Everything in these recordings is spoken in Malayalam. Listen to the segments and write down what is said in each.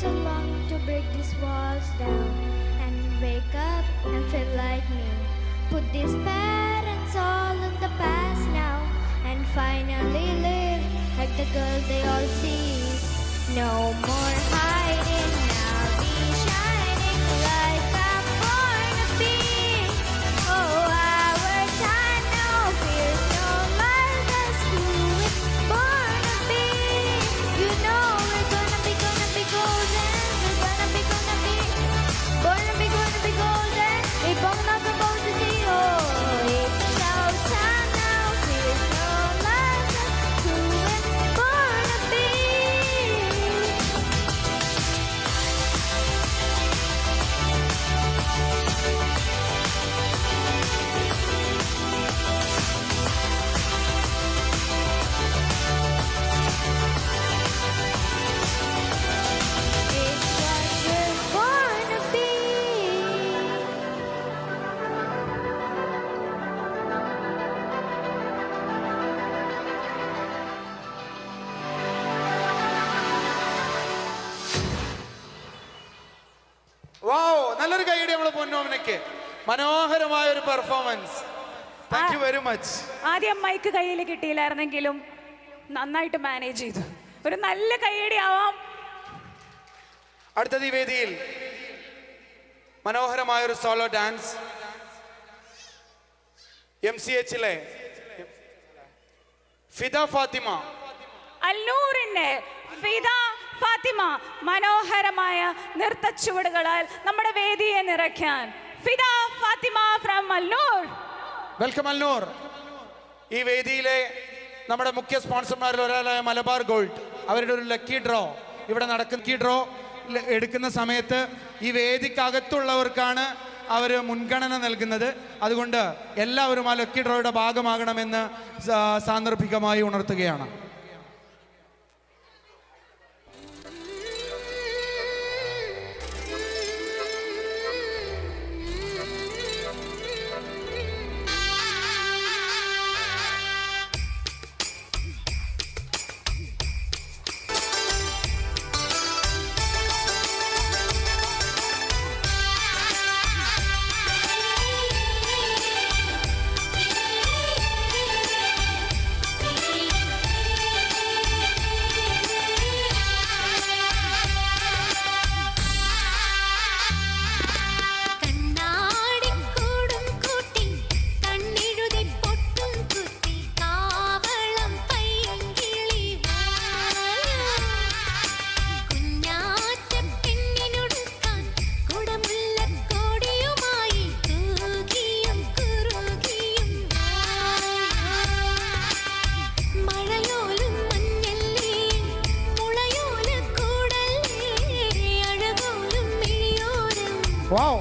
so long to break these walls down and wake up and feel like me. Put these parents all in the past now and finally live like the girl they all see. No more hiding, now be shining like I'm born to be. Oh, our time, no fears, no lies, that's who it's born to be. You know we're gonna be golden. We're gonna be born to be golden. We both not about to see. Oh, it's our time now. Fears no lies. That's who it's born to be. It's what we're born to be. വാവ്, നല്ലൊരു കൈയ്യടി നമ്മളെ പൊന്നോമനയ്ക്ക്. മനോഹരമായ ഒരു performance. Thank you very much. ആദ്യം മൈക്ക് കയ്യിൽ കിട്ടിയില്ലായിരുന്നെങ്കിലും നന്നായിട്ട് മാനേജ് ചെയ്തു. ഒരു നല്ല കൈയടി ആവാം. അടുത്തത് ഈ വേദിയിൽ മനോഹരമായ ഒരു സോളോ ഡാൻസ് MCHലെ ഫിദ ഫാത്തിമ. അല്ലൂരിന്റെ ഫിദ ഫാത്തിമ മനോഹരമായ നൃത്ത ചുവടുകളാൽ നമ്മുടെ വേദിയെ നിറയ്ക്കാൻ ഫിദ ഫാത്തിമ ഫ്രം അല്ലൂർ. വെൽക്കം അൽനൂർ. ഈ വേദിയിലെ നമ്മുടെ മുഖ്യ സ്പോൺസർമാരിൽ ഒരാളായ മലബാർ ഗോൾഡ് അവരുടെ ഒരു ലക്കി ഡ്രോ ഇവിടെ നടക്കുന്ന ഡ്രോ എടുക്കുന്ന സമയത്ത് ഈ വേദിക്കകത്തുള്ളവർക്കാണ് അവർ മുൻഗണന നൽകുന്നത്. അതുകൊണ്ട് എല്ലാവരും ആ ലക്കി ഡ്രോയുടെ ഭാഗമാകണമെന്ന് സാന്ദർഭികമായി ഉണർത്തുകയാണ്. Wow.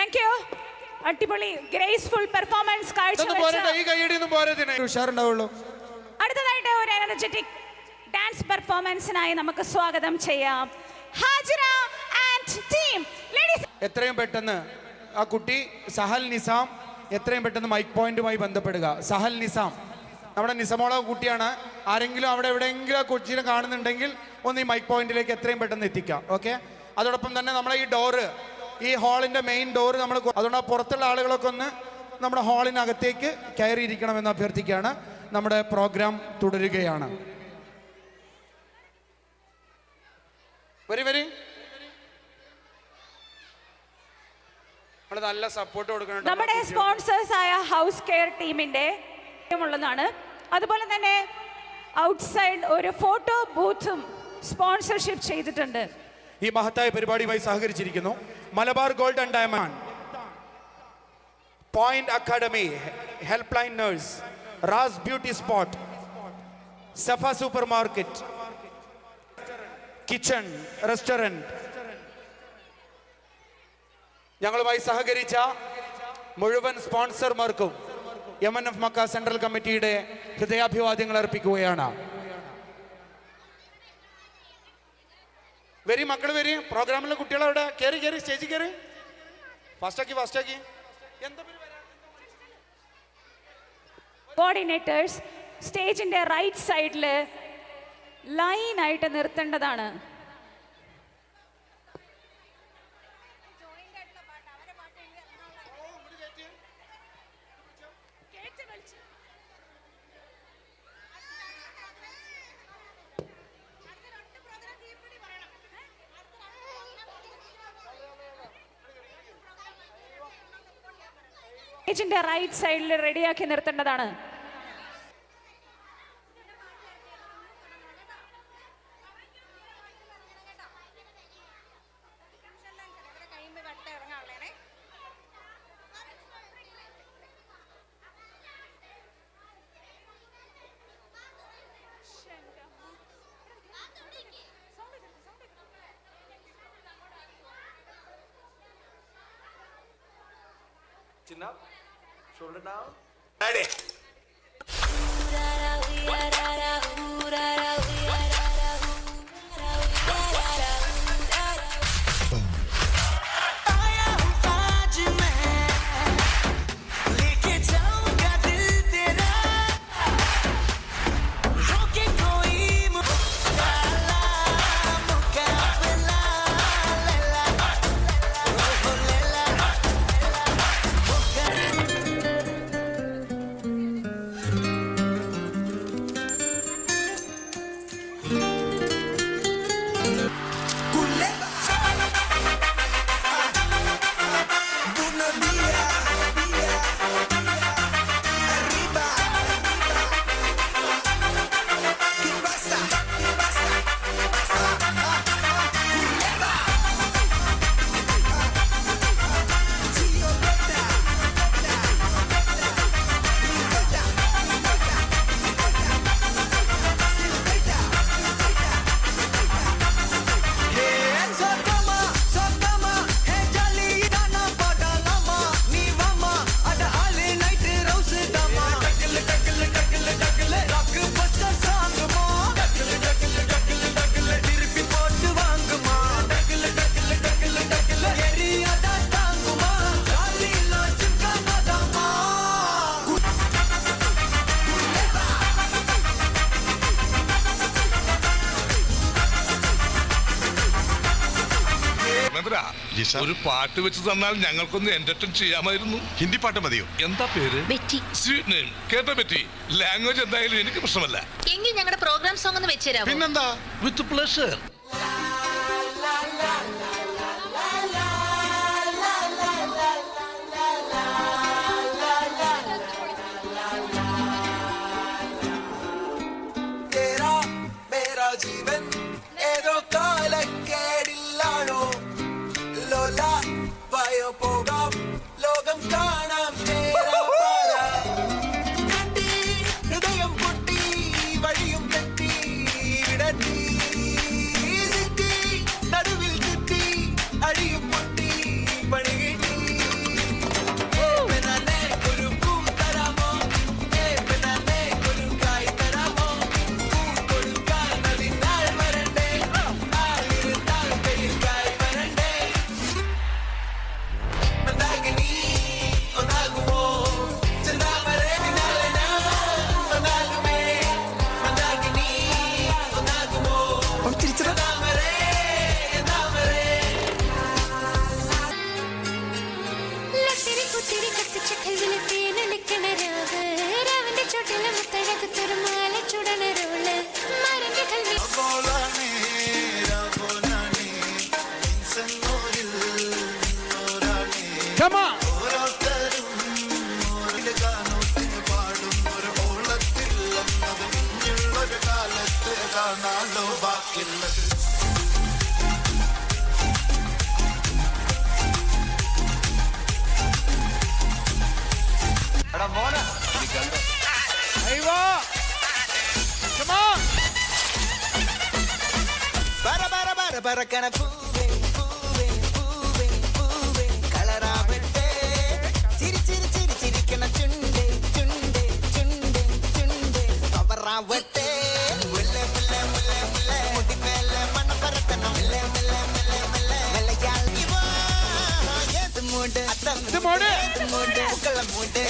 Thank you. അടിപൊളി ഗ്രേസ്ഫുൾ പെർഫോമൻസ് കാഴ്ചവെച്ച ഈ കൈയടിയൊന്നും പോരതിന് ഉഷാറുണ്ടാവുള്ളൂ. അടുത്തതായിട്ട് ഒരു എനർജറ്റിക് ഡാൻസ് പെർഫോമൻസിനായി നമുക്ക് സ്വാഗതം ചെയ്യാം ഹാജിറ ആൻഡ് ടീം. ലേഡീസ്, എത്രയും പെട്ടെന്ന് ആ കുട്ടി സഹൽ നിസാം എത്രയും പെട്ടെന്ന് മൈക്ക് പോയിന്റുമായി ബന്ധപ്പെടുക. സഹൽ നിസാം നമ്മുടെ നിസമോള കുട്ടിയാണ്. ആരെങ്കിലും അവിടെ എവിടെയെങ്കിലും ആ കൊച്ചിനെ കാണുന്നുണ്ടെങ്കിൽ ഒന്ന് ഈ മൈക്ക് പോയിന്റിലേക്ക് എത്രയും പെട്ടെന്ന് എത്തിക്കാം. ഓക്കെ. അതോടൊപ്പം തന്നെ നമ്മളെ ഈ ഡോറ്, ഈ ഹാളിൻ്റെ മെയിൻ ഡോറ് നമ്മൾ, അതുകൊണ്ട് ആ പുറത്തുള്ള ആളുകളൊക്കെ ഒന്ന് നമ്മുടെ ഹാളിനകത്തേക്ക് കയറിയിരിക്കണമെന്ന് അഭ്യർത്ഥിക്കുകയാണ്. നമ്മുടെ പ്രോഗ്രാം തുടരുകയാണ്. വരി നല്ല സപ്പോർട്ട് കൊടുക്കണം. നമ്മുടെ സ്പോൺസേഴ്സ് ആയ ഹൗസ് കെയർ ടീമിന്റെ ഉള്ളതാണ്. അതുപോലെ തന്നെ ഔട്ട്സൈഡ് ഒരു ഫോട്ടോ ബൂത്തും സ്പോൺസർഷിപ്പ് ചെയ്തിട്ടുണ്ട്. ഈ മഹത്തായ പരിപാടിയുമായി സഹകരിച്ചിരിക്കുന്നു Malabar gold and diamond, point academy, help line nurse, റാസ് ബ്യൂട്ടി സ്പോട്ട്, സഫ സൂപ്പർ മാർക്കറ്റ്, കിച്ചൺ റെസ്റ്റോറന്റ്. ഞങ്ങളുമായി സഹകരിച്ച മുഴുവൻ സ്പോൺസർമാർക്കും MNF മക്ക സെൻട്രൽ കമ്മിറ്റിയുടെ ഹൃദയാഭിവാദ്യങ്ങൾ അർപ്പിക്കുകയാണ്. വരി മക്കൾ വരി. പ്രോഗ്രാമിലെ കുട്ടികളവിടെ കയറി സ്റ്റേജിൽ കയറി. ഫാസ്റ്റാക്കി. കോർഡിനേറ്റേഴ്സ് സ്റ്റേജിന്റെ റൈറ്റ് സൈഡിൽ ലൈനായിട്ട് നിർത്തേണ്ടതാണ്. സ്റ്റേജിന്റെ റൈറ്റ് സൈഡിൽ റെഡിയാക്കി നിർത്തേണ്ടതാണ്. Chin up, shoulder down. Ready. ഒരു പാട്ട് വെച്ച് തന്നാൽ ഞങ്ങൾക്കൊന്ന് എന്റർടൈൻ ചെയ്യാമായിരുന്നു. ഹിന്ദി പാട്ട് മതിയോ? എന്താ പേര്? ബെറ്റി. Sweet name. കേട്ടോ ബെറ്റി? ലാംഗ്വേജ് എന്തായാലും എനിക്ക് പ്രശ്നമല്ല. എങ്കിൽ ഞങ്ങളുടെ പ്രോഗ്രാം സോങ് ഒന്ന് വെച്ചുതരാമോ? പിന്നെന്താ, വിത്ത് പ്ലഷർ. ജീവൻ ഏതോ കാലക്കേടില്ലാണോ ലോല വയോ പോകാം ലോകം കാണാം ഹൃദയം പൊട്ടി വഴിയും തെറ്റി വിടത്തി നടുവിൽ ചുറ്റി അടിയും പൊട്ടി പണി കിട്ടി Come on. ഓരോരുത്തരും ഓരോ ഗാനത്തിന് പാടും ഒരു ഓളത്തിൽ അത് ഇനിയുള്ളൊരു കാലത്ത് കാണാലോ ബാക്കിയുള്ളത്. Aiva. Come on. ബര ബര ബര ബരക്കണ പൂവേ പൂവേ പൂവേ പൂവേ കളറാവട്ടെ ചിരി ചിരി ചിരി ചിരിക്കണ ചുണ്ടേ ചുണ്ടേ ചുണ്ടേ ചുണ്ടേ കവറാവട്ടെ മുല്ല മുല്ല മുല്ല മുല്ല മുടി മേലെ മണ്ണ പരത്തണം മുല്ല മുല്ല മുല്ല മുല്ല മലയാളി വാ ഏത് മൂട് ഇത് മോഡ്. മൂട് മുക്കള മൂട്